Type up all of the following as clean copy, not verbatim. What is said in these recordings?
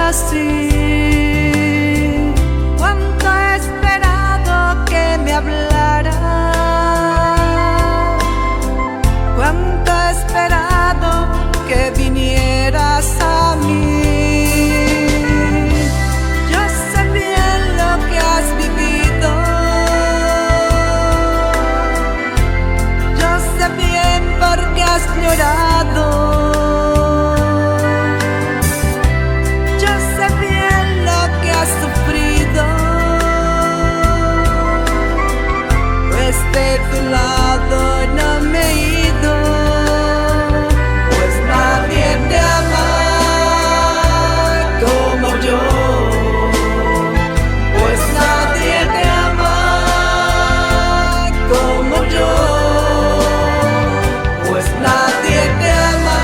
así. Cuánto he esperado que me hablaras, cuánto he esperado que vinieras a mí. Yo sé bien lo que has vivido, yo sé bien por qué has llorado. Yo sé bien lo que has sufrido, pues de tu lado no me he ido. Pues nadie te ama como yo, pues nadie te ama como yo, pues nadie te ama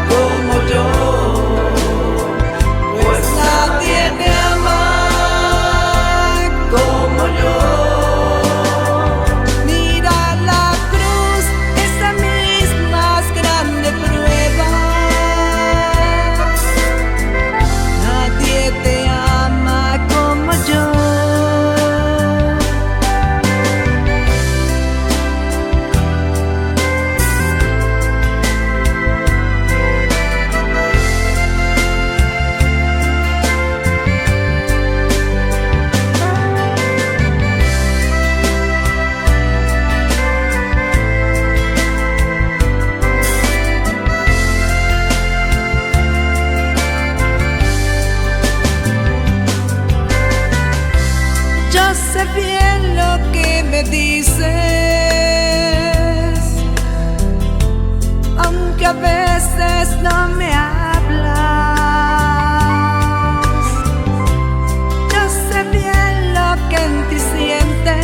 como yo, pues nadie te ama como yo. Mira la cruz, esa mis más grande prueba. Nadie te ama como yo. Yo sé bien lo que me dices, aunque a veces no me hablas. Yo sé bien lo que en ti sientes,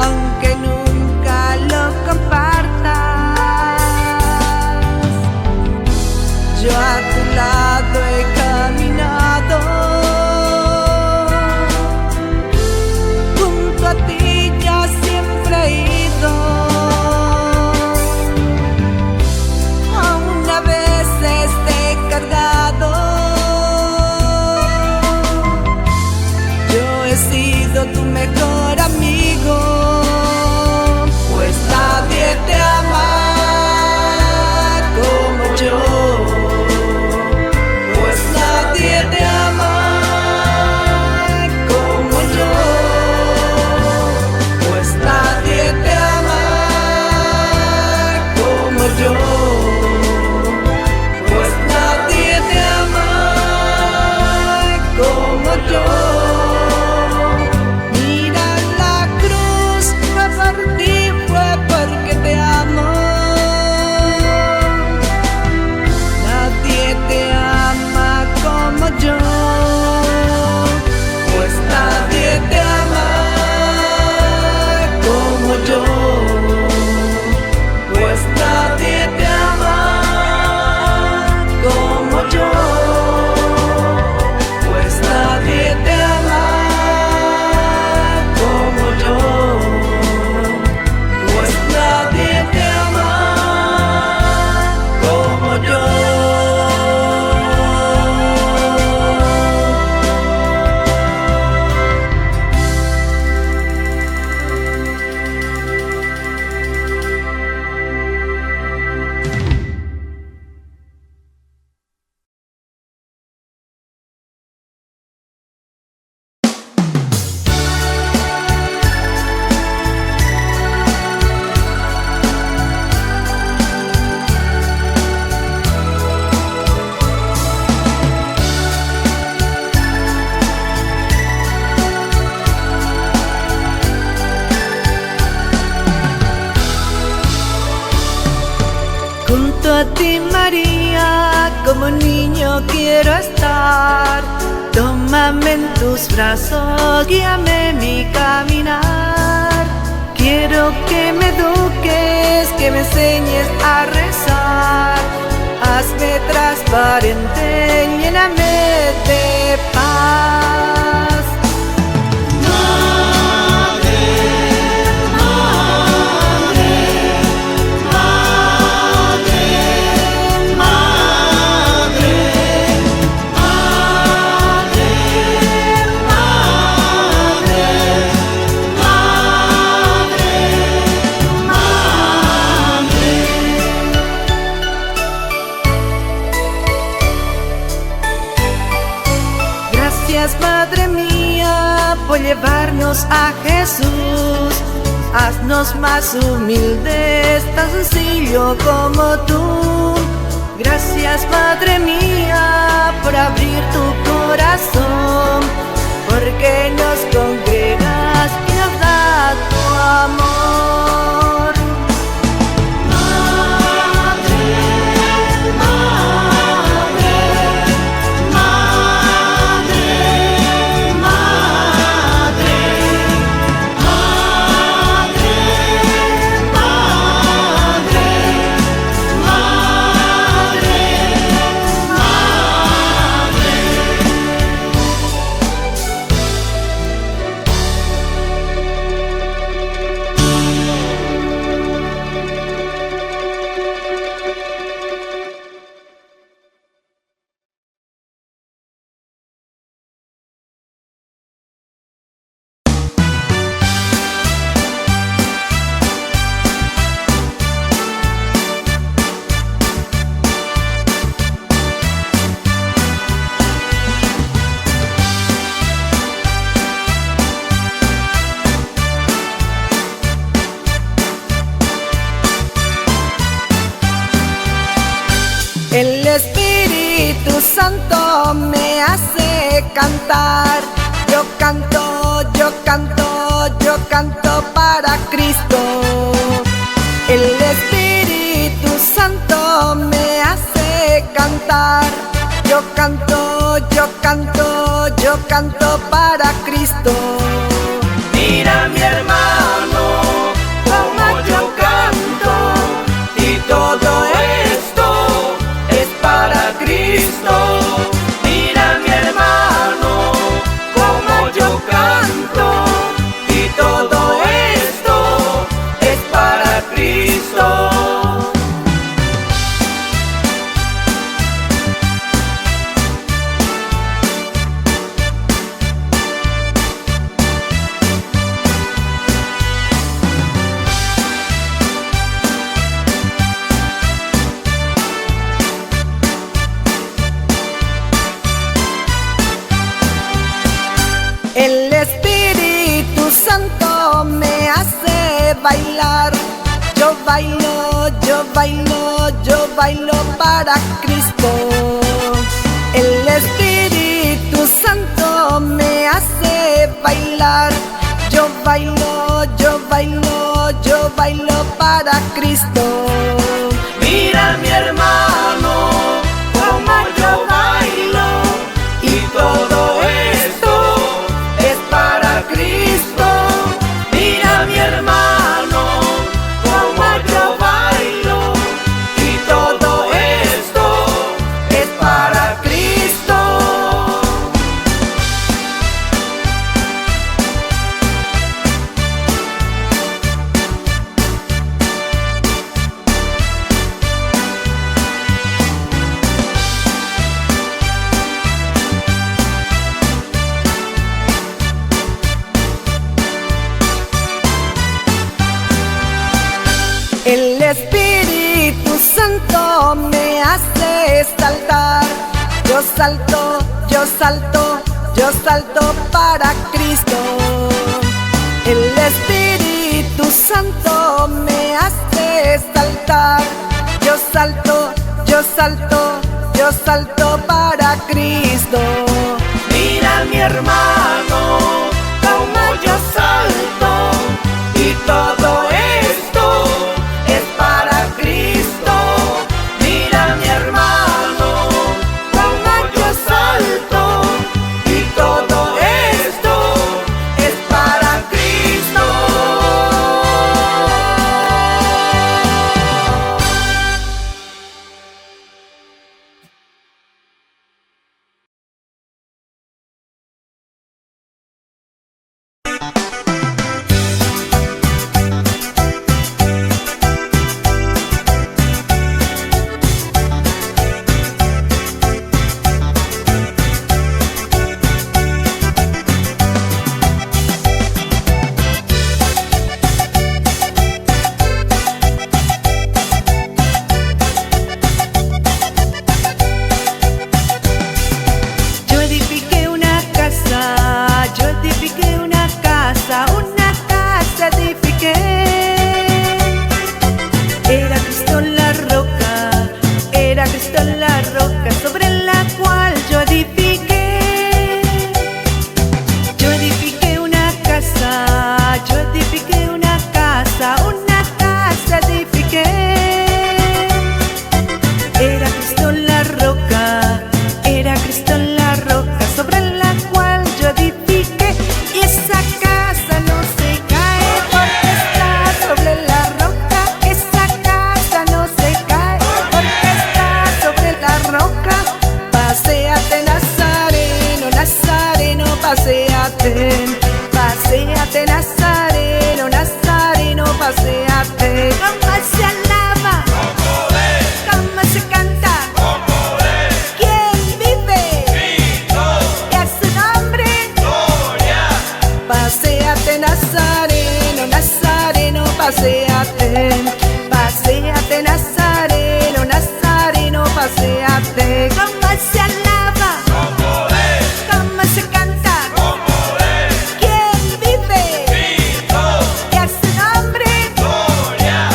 aunque nunca lo compartas. Yo a tu lado he caminado, junto a ti ya siempre he ido. Aún a veces te he cargado, yo he sido tu mejor amigo. Pues nadie te ama como yo, pues nadie te ama como yo, pues nadie te ama como yo, pues nadie te ama como yo. Mira la cruz, fue por ti, fue porque te amo. Nadie te ama como yo, pues nadie te ama como yo, pues nadie te ama como yo, pues nadie te ama como yo, pues nadie te ama como yo. Junto a ti, María, como niño quiero estar. Tómame en tus brazos, guíame mi caminar. Quiero que me eduques, que me enseñes a rezar. Hazme transparente, lléname de paz. Gracias, Madre mía, por llevarnos a Jesús. Haznos más humildes, tan sencillo como tú. Gracias, Madre mía, por abrir tu corazón, porque nos congregas y nos da tu amor. Madre, madre, madre, madre, madre, madre, madre, El Espíritu Santo me hace cantar. Yo canto, yo canto, yo canto para Cristo. El Espíritu Santo me hace cantar. Yo canto, yo canto, yo canto para Cristo. Mira mi hermano, como yo canto, y todo esto es para Cristo. Mira mi hermano, como yo canto, y todo esto es para Cristo. El Espíritu Santo me hace bailar. Yo bailo, yo bailo, yo bailo para Cristo. El Espíritu Santo me hace bailar. Yo bailo, yo bailo, yo bailo para Cristo. Mira mi hermano, como yo bailo, y todo esto es para Cristo. Mira mi hermano, como yo bailo, y todo esto es para Cristo. El Espíritu Santo me hace saltar. Yo salto, yo salto, yo salto para Cristo. El Espíritu Santo me hace saltar. Yo salto, yo salto, yo salto para Cristo. Mira mi hermano, como yo salto, y todo esto es para Cristo. Mira mi hermano, como yo salto, y todo esto es para Cristo. paséate, paséate Nazareno, Nazareno, paséate. ¿Cómo se alaba? ¿Cómo se canta? ¿Quién vive? ¿Qué es su nombre? Paséate Nazareno, Nazareno, paséate, paséate Nazareno, Nazareno, paséate. ¿Cómo se alaba? ¿Cómo se canta? ¿Quién vive? ¿Qué es su nombre?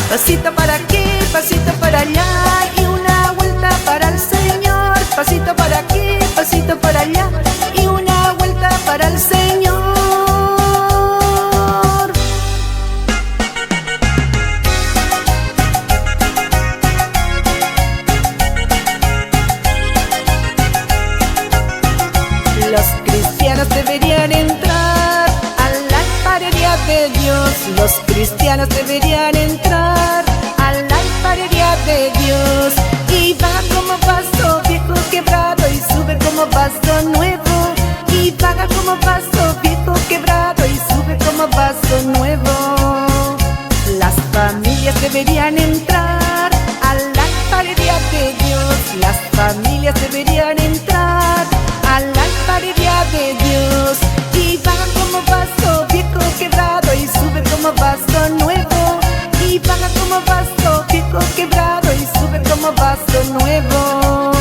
Pasito para aquí, pasito para allá y una vuelta para el Señor. Pasito para aquí, pasito para allá y una vuelta para el Señor. Los cristianos deberían entrar a la alfarería de Dios. Los cristianos deberían entrar a la alfarería de Dios. Y baja como vaso viejo quebrado y sube como vaso nuevo. Y baja como vaso viejo quebrado y sube como vaso nuevo. Las familias deberían entrar a la alfarería de Dios. Las familias deberían entrar a la alfarería de Dios. Y baja como vaso viejo quebrado y sube como vaso nuevo. Y baja como vaso viejo quebrado y sube como vaso nuevo.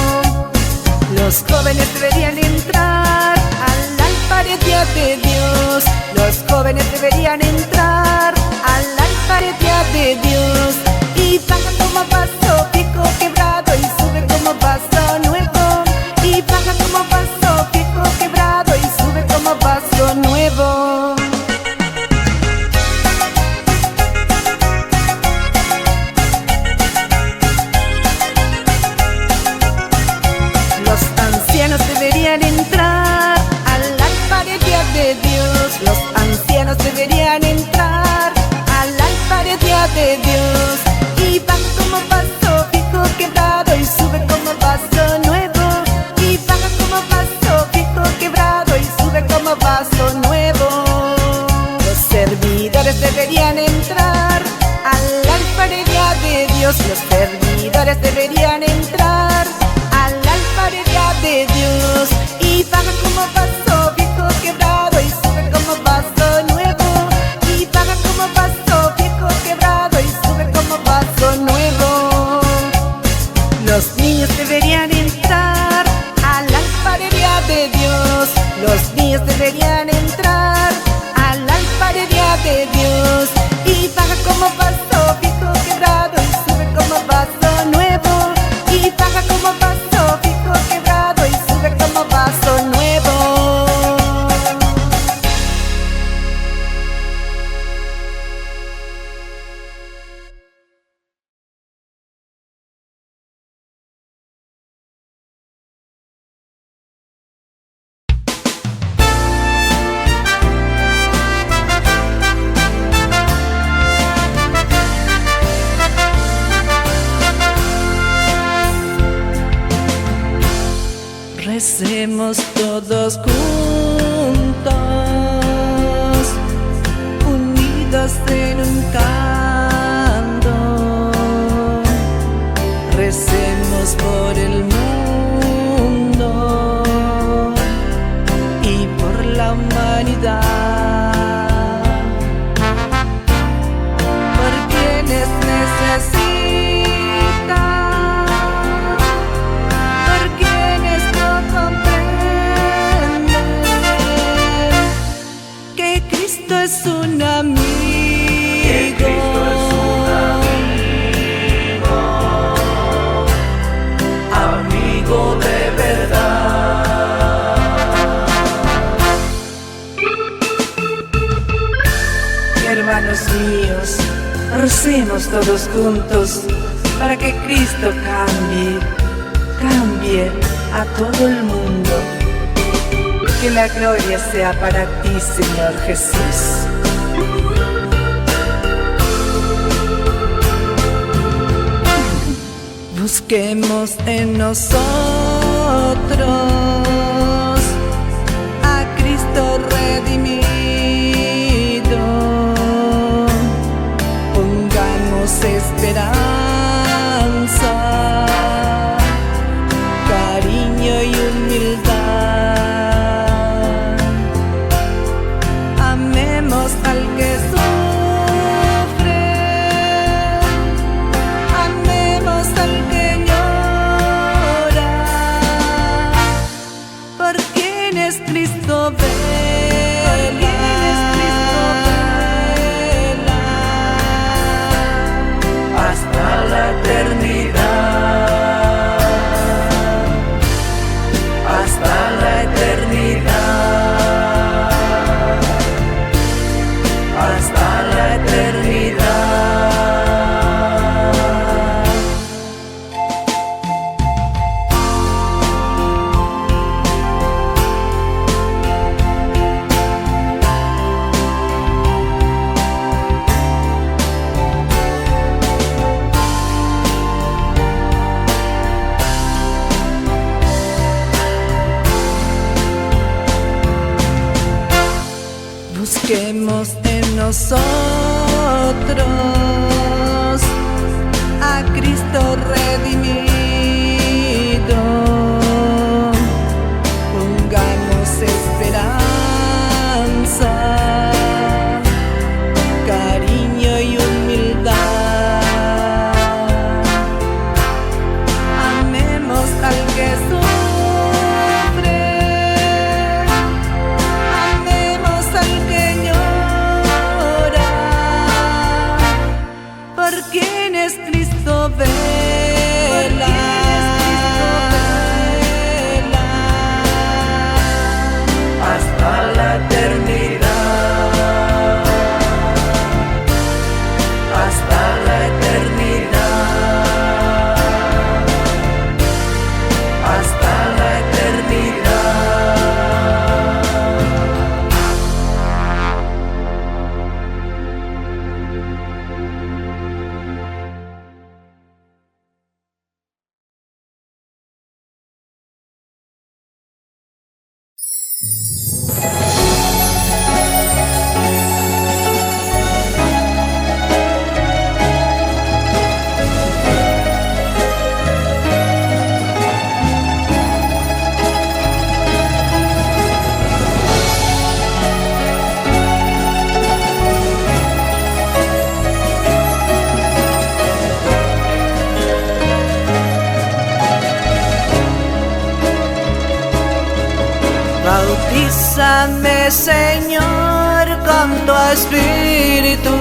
Los jóvenes deberían entrar a la alfarería de Dios. Los jóvenes deberían entrar a la alfarería de Dios. Y baja como vaso viejo quebrado y sube como vaso nuevo. Y baja como vaso viejo quebrado y sube como vaso nuevo. Los ancianos deberían entrar a la alfarería de Dios. Los ancianos deberían entrar a la alfarería de Dios. Y baja como vaso viejo quebrado y sube como vaso nuevo. Y baja como vaso viejo quebrado y sube como vaso nuevo. Los servidores deberían entrar a la alfarería de Dios. Los servidores deberían entrar a la alfarería de Dios. Y baja como vaso viejo quebrado y sube como vaso nuevo. Y baja como vaso viejo quebrado y sube como vaso nuevo. Los niños deberían entrar a la alfarería de Dios. Los niños deberían entrar a la alfarería de Dios. Y baja como vaso viejo quebrado y sube como vaso nuevo. Y baja como vaso viejo quebrado y sube como vaso nuevo. Recemos todos juntos, unidos en un canto. Recemos por el mundo y por la humanidad, por quienes necesitan, por quienes no comprenden que Cristo es un amigo. Amigo de verdad. Hermanos míos, recemos todos juntos para que Cristo cambie a todo el mundo. Que la gloria sea para ti, Señor Jesús. Busquemos en nosotros a Cristo Cristo vela, hasta la eternidad, hasta la eternidad, hasta la eternidad. Busquemos en nosotros a Cristo redimido, pongamos esperanza, cariño y humildad, amemos al que sufre. ¿Quién es Cristo vela? Hasta la eternidad, hasta la eternidad, hasta la eternidad. Bautízame, Señor, con tu Espíritu.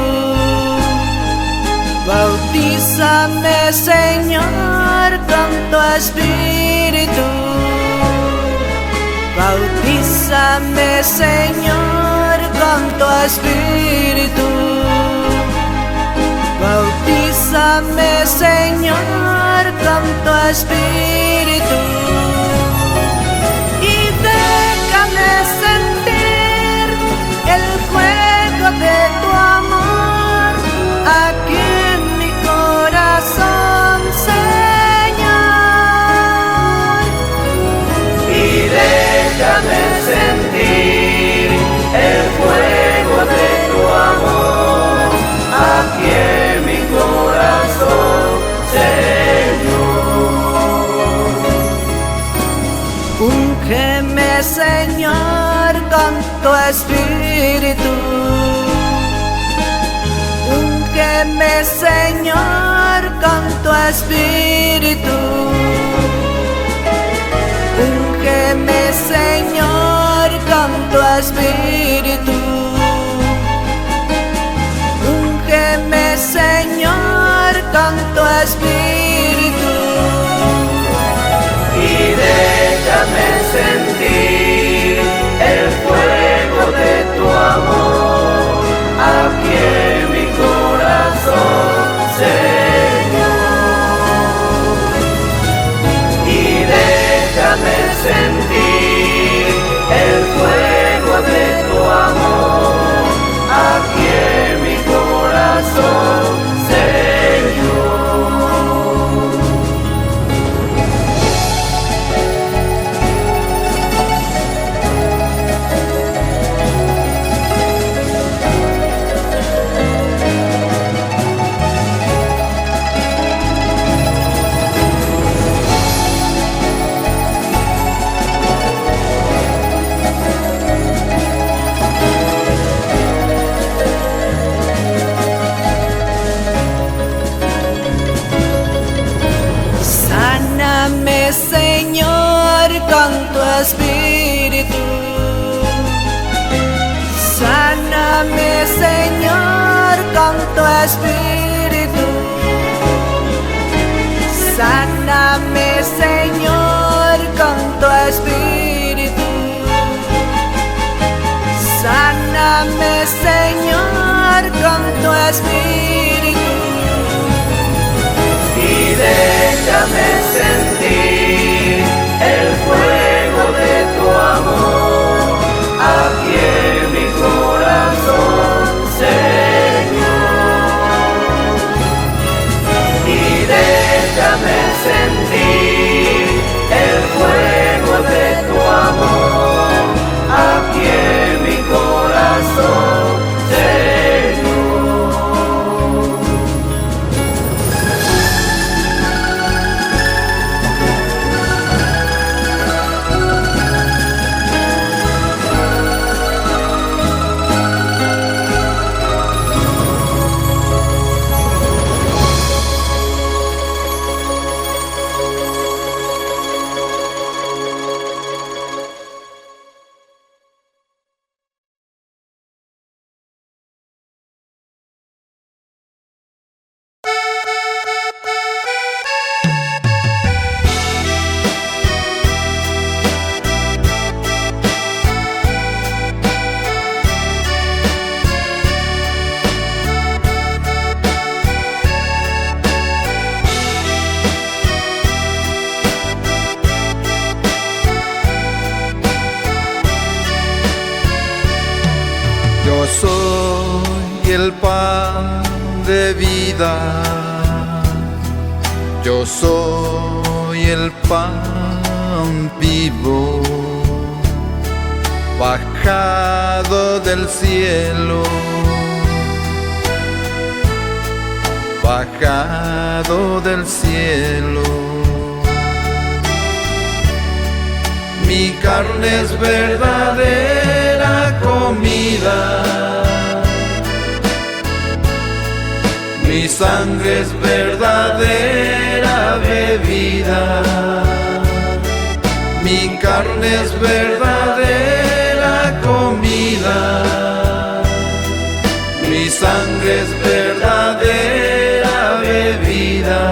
Bautízame, Señor, con tu Espíritu. Bautízame, Señor, con tu Espíritu. Bautízame, Señor, con tu Espíritu. Déjame sentir el fuego de tu amor aquí en mi corazón, Señor. Y déjame sentir el fuego de tu amor aquí en mi corazón, Señor. Úngeme, Señor, con tu Espíritu. Úngeme, Señor, con tu Espíritu. Úngeme, Señor, con tu Espíritu. Úngeme, Señor, con tu Espíritu. Y déjame sentir el fuego de tu amor aquí en mi corazón, Señor. Y déjame sentir el fuego de tu tu espíritu. Y déjame sentir el fuego de tu amor aquí en mi corazón, Señor. Y déjame sentir el fuego de tu amor aquí en mi corazón, Señor. Yo soy el pan de vida, yo soy el pan vivo, bajado del cielo, bajado del cielo. Mi carne es verdadera comida, mi sangre es verdadera bebida. Mi carne es verdadera comida, mi sangre es verdadera bebida.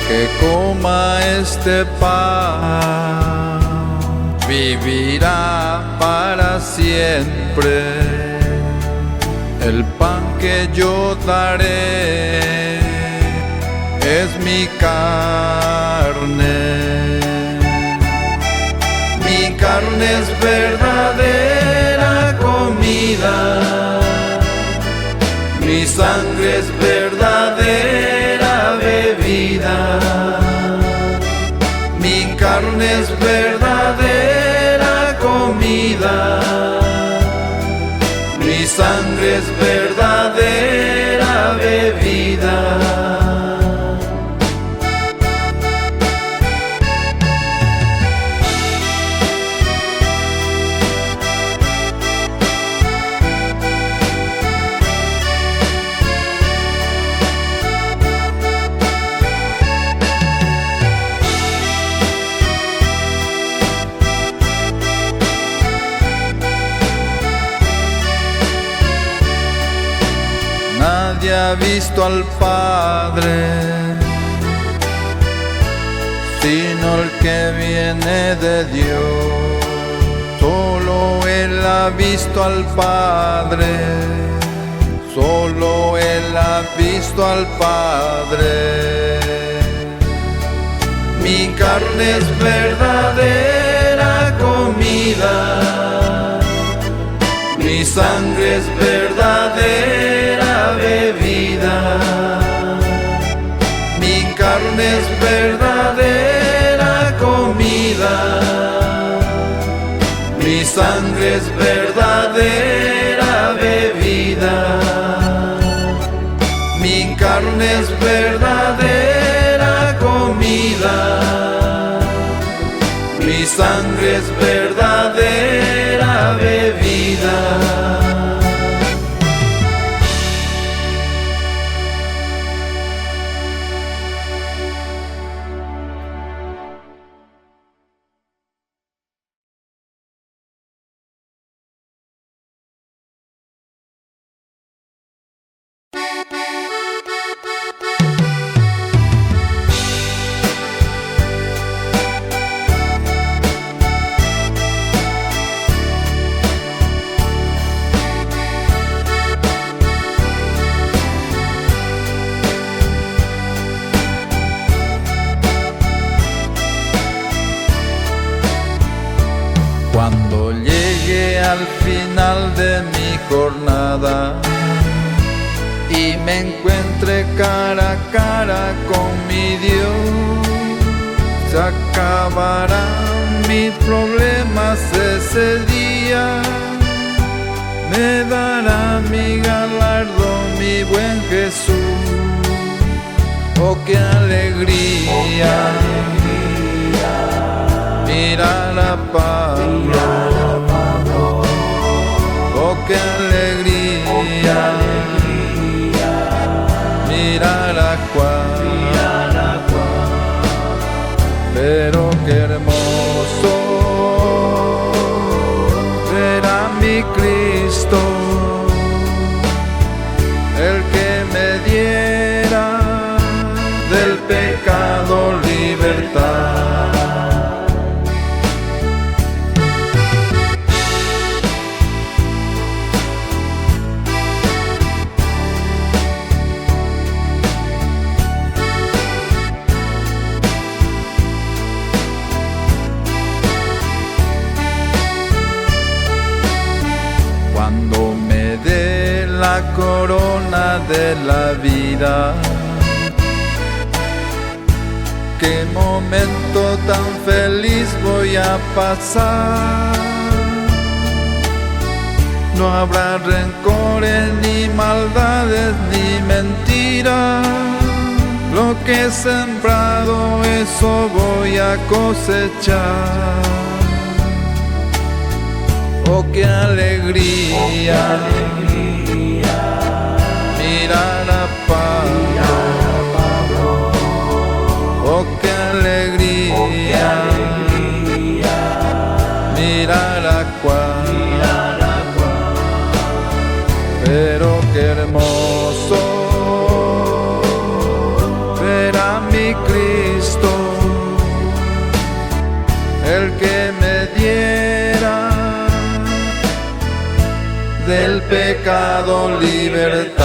Que coma este pan vivirá para siempre. El pan que yo daré es mi carne. Mi carne es verdadera comida, mi sangre es verdadera bebida. Mi carne es verdadera comida, mi sangre es verdadera bebida. Nadie ha visto al Padre, sino el que viene de Dios. Solo Él ha visto al Padre, solo Él ha visto al Padre. Mi carne es verdadera comida, mi sangre es verdadera bebida. Mi carne es verdadera comida, mi sangre es verdadera bebida. Mi carne es verdadera comida, mi sangre es verdadera bebida. final de mi jornada y me encuentre cara a cara con mi Dios. Se acabarán mis problemas ese día, me dará mi galardón mi buen Jesús. Oh, qué alegría, mirar a Pablo. Oh, qué alegría, mirar a Juan. Pero qué hermoso ver a mi Cristo, el que me diera del pecado libertad. Cuando me dé la corona de la vida, qué momento tan feliz voy a pasar. No habrá rencores, ni maldades, ni mentiras. Lo que he sembrado, eso voy a cosechar. Oh, qué alegría, mirar a Pablo. Oh, qué alegría, mirar a Juan. Pero qué hermoso ver a mi Cristo, el que me diera del pecado libertad.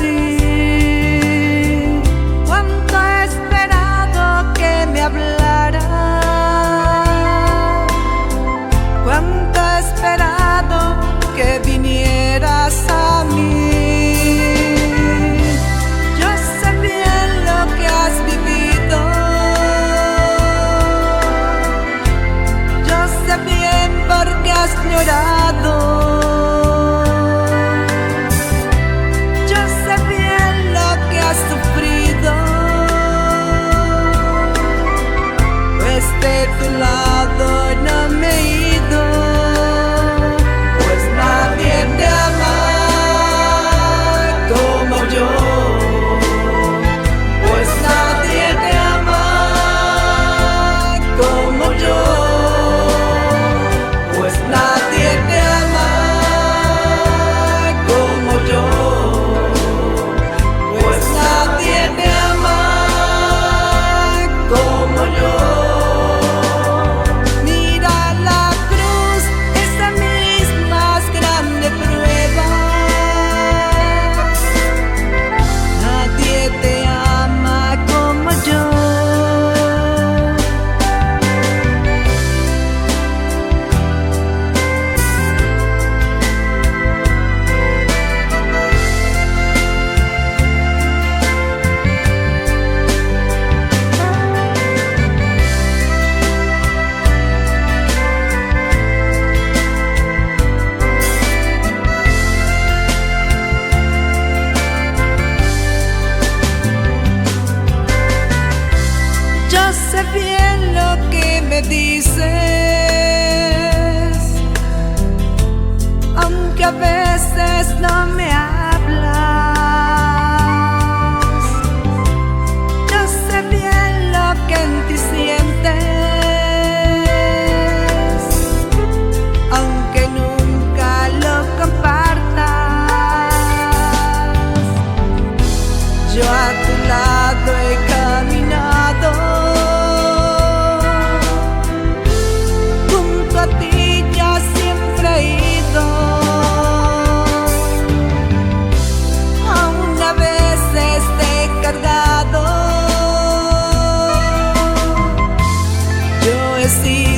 sí. Cuánto he esperado que me hablara, cuánto he esperado que vinieras a mí. Yo sé bien lo que has vivido, yo sé bien por qué has llorado, yo sé bien lo que has sufrido, pues de tu lado no me he ido, pues nadie te ama como yo, pues nadie te ama como yo, pues nadie te ama como yo, pues nadie te ama como yo. Mira la cruz, esa misma grande prueba. Nadie te ama como yo. Yo sé bien lo que me dices, aunque a veces no me hablas. Yo sé bien lo que en ti sientes, aunque nunca lo compartas. Yo a tu lado he caminado, junto a ti ya siempre he ido, aún a veces te he cargado. Yo he sido